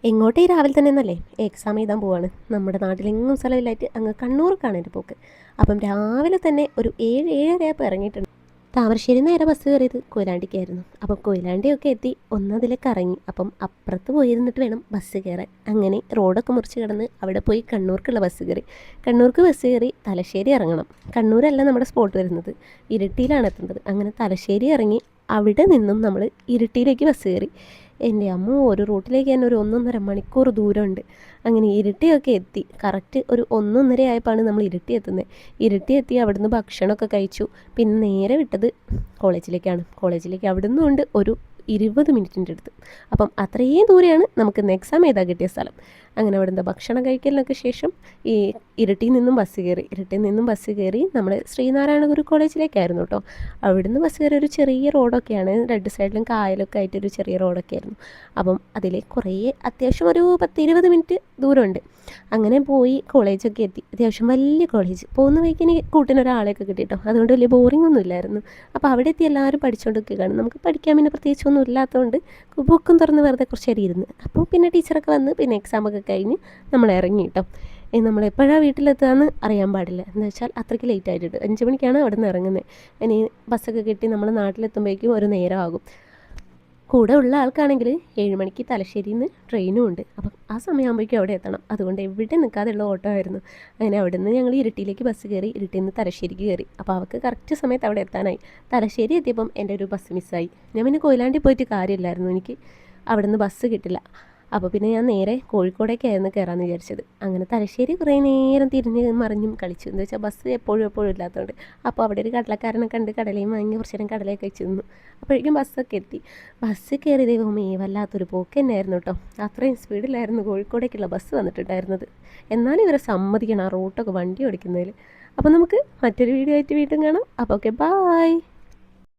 എങ്ങോട്ടേ രാവിലെ തന്നെ എന്നല്ലേ എക്സാം എഴുതാൻ പോവാണ്. നമ്മുടെ നാട്ടിലെങ്ങും സ്ഥലമില്ലായിട്ട് അങ്ങ് കണ്ണൂർക്കാണ് എൻ്റെ പോക്ക്. അപ്പം രാവിലെ തന്നെ ഒരു 7-7:30 ഇറങ്ങിയിട്ടുണ്ട്. താമരശ്ശേരി നേരെ ബസ് കയറിയത് കൊയിലാണ്ടിക്കായിരുന്നു. അപ്പം കൊയിലാണ്ടിയൊക്കെ എത്തി ഒന്നതിലേക്ക് ഇറങ്ങി. അപ്പം അപ്പുറത്ത് പോയിരുന്നിട്ട് വേണം ബസ് കയറാൻ. അങ്ങനെ റോഡൊക്കെ മുറിച്ച് കിടന്ന് അവിടെ പോയി കണ്ണൂർക്കുള്ള ബസ് കയറി. കണ്ണൂർക്ക് ബസ് കയറി തലശ്ശേരി ഇറങ്ങണം. കണ്ണൂരല്ല നമ്മുടെ സ്പോട്ട് വരുന്നത്, ഇരിട്ടിയിലാണ് എത്തേണ്ടത്. അങ്ങനെ തലശ്ശേരി ഇറങ്ങി അവിടെ നിന്നും നമ്മൾ ഇരിട്ടിയിലേക്ക് ബസ് കയറി. എൻ്റെ അമ്മ ഒരു റൂട്ടിലേക്ക് തന്നെ ഒരു 1.5 മണിക്കൂർ ദൂരമുണ്ട്. അങ്ങനെ ഇരിട്ടിയൊക്കെ എത്തി. കറക്റ്റ് ഒരു 1:30 ആയപ്പോഴാണ് നമ്മൾ ഇരിട്ടി എത്തുന്നത്. ഇരിട്ടി എത്തി അവിടുന്ന് ഭക്ഷണമൊക്കെ കഴിച്ചു. പിന്നെ നേരെ വിട്ടത് കോളേജിലേക്ക് അവിടുന്ന് കൊണ്ട് ഒരു 20 മിനിറ്റിൻ്റെ അടുത്ത്. അപ്പം അത്രയും ദൂരെയാണ് നമുക്ക് എക്സാം എഴുതാൻ കിട്ടിയ സ്ഥലം. അങ്ങനെ അവിടുന്ന് ഭക്ഷണം കഴിക്കലിനൊക്കെ ശേഷം ഈ ഇരിട്ടിയിൽ നിന്നും ബസ് കയറി നമ്മൾ ശ്രീനാരായണ ഗുരു കോളേജിലേക്കായിരുന്നു കേട്ടോ. അവിടുന്ന് ബസ് കയറി ഒരു ചെറിയ റോഡൊക്കെയാണ്, രണ്ട് സൈഡിലും കായലൊക്കെ ആയിട്ടൊരു ചെറിയ റോഡൊക്കെ ആയിരുന്നു. അപ്പം അതിൽ കുറേ അത്യാവശ്യം ഒരു 10-20 മിനിറ്റ് ദൂരമുണ്ട്. അങ്ങനെ പോയി കോളേജൊക്കെ എത്തി. അത്യാവശ്യം വലിയ കോളേജ്. പോകുന്ന വഴിക്ക് എനിക്ക് കൂട്ടിനൊരാളെയൊക്കെ കിട്ടി കേട്ടോ. അതുകൊണ്ട് വലിയ ബോറിംഗ് ഒന്നും ഇല്ലായിരുന്നു. അപ്പോൾ അവിടെ എത്തി എല്ലാവരും പഠിച്ചുകൊണ്ടിരിക്കുകയാണ്. നമുക്ക് പഠിക്കാൻ പിന്നെ പ്രത്യേകിച്ചൊന്നും ഇല്ലാത്തതുകൊണ്ട് ബുക്കും തുറന്ന് വെറുതെ കുറച്ച് നേരം ഇരുന്ന്. അപ്പോൾ പിന്നെ ടീച്ചറൊക്കെ വന്ന് പിന്നെ എക്സാമൊക്കെ കഴിഞ്ഞ് നമ്മൾ ഇറങ്ങി കേട്ടോ. നമ്മളെപ്പോഴാണ് വീട്ടിലെത്തുകയെന്ന് അറിയാൻ പാടില്ല. എന്ന് വെച്ചാൽ അത്രയ്ക്ക് ലേറ്റ് ആയിട്ടുണ്ട്. 5 മണിക്കാണ് അവിടെ നിന്ന് ഇറങ്ങുന്നത്. ഇനി ബസ്സൊക്കെ കിട്ടി നമ്മൾ നാട്ടിലെത്തുമ്പോഴേക്കും ഒരു നേരമാകും. കൂടെ ഉള്ള ആൾക്കാണെങ്കിൽ 7 മണിക്ക് തലശ്ശേരിയിൽ നിന്ന് ട്രെയിനും ഉണ്ട്. അപ്പം ആ സമയമാകുമ്പോഴേക്കും അവിടെ എത്തണം. അതുകൊണ്ട് എവിടെ നിൽക്കാതെയുള്ള ഓട്ടോ ആയിരുന്നു. അങ്ങനെ അവിടെ നിന്ന് ഞങ്ങൾ ഇരിട്ടിയിലേക്ക് ബസ് കയറി. ഇരിട്ടിയിൽ നിന്ന് തലശ്ശേരിക്ക് കയറി. അപ്പോൾ അവൾക്ക് കറക്റ്റ് സമയത്ത് അവിടെ എത്താനായി. തലശ്ശേരി എത്തിയപ്പം എൻ്റെ ഒരു ബസ് മിസ്സായി. ഞാൻ പിന്നെ കൊയിലാണ്ടി പോയിട്ട് കാര്യമില്ലായിരുന്നു, എനിക്ക് അവിടെ നിന്ന് ബസ് കിട്ടില്ല. അപ്പോൾ പിന്നെ ഞാൻ നേരെ കോഴിക്കോടേക്കായിരുന്നു കയറാമെന്ന് വിചാരിച്ചത്. അങ്ങനെ തലശ്ശേരി കുറേ നേരം തിരിഞ്ഞ് മറിഞ്ഞും കളിച്ചു. എന്ന് വെച്ചാൽ ബസ് എപ്പോഴും ഇല്ലാത്തതുകൊണ്ട്. അപ്പോൾ അവിടെ ഒരു കടലക്കാരനെ കണ്ട് കടലയും വാങ്ങി കുറച്ച് നേരം കടലയൊക്കെ കഴിച്ച് നിന്നു. അപ്പോഴേക്കും ബസ്സൊക്കെ എത്തി. ബസ് കയറി ദൈവമേ വല്ലാത്തൊരു പോക്ക് തന്നെയായിരുന്നു കേട്ടോ. അത്രയും സ്പീഡിലായിരുന്നു കോഴിക്കോടേക്കുള്ള ബസ് വന്നിട്ടുണ്ടായിരുന്നത്. എന്നാലും ഇവരെ സമ്മതിക്കണം ആ റൂട്ടൊക്കെ വണ്ടി ഓടിക്കുന്നതിൽ. അപ്പോൾ നമുക്ക് മറ്റൊരു വീഡിയോ ആയിട്ട് വീണ്ടും കാണാം. അപ്പോൾ ഓക്കെ, ബായ്.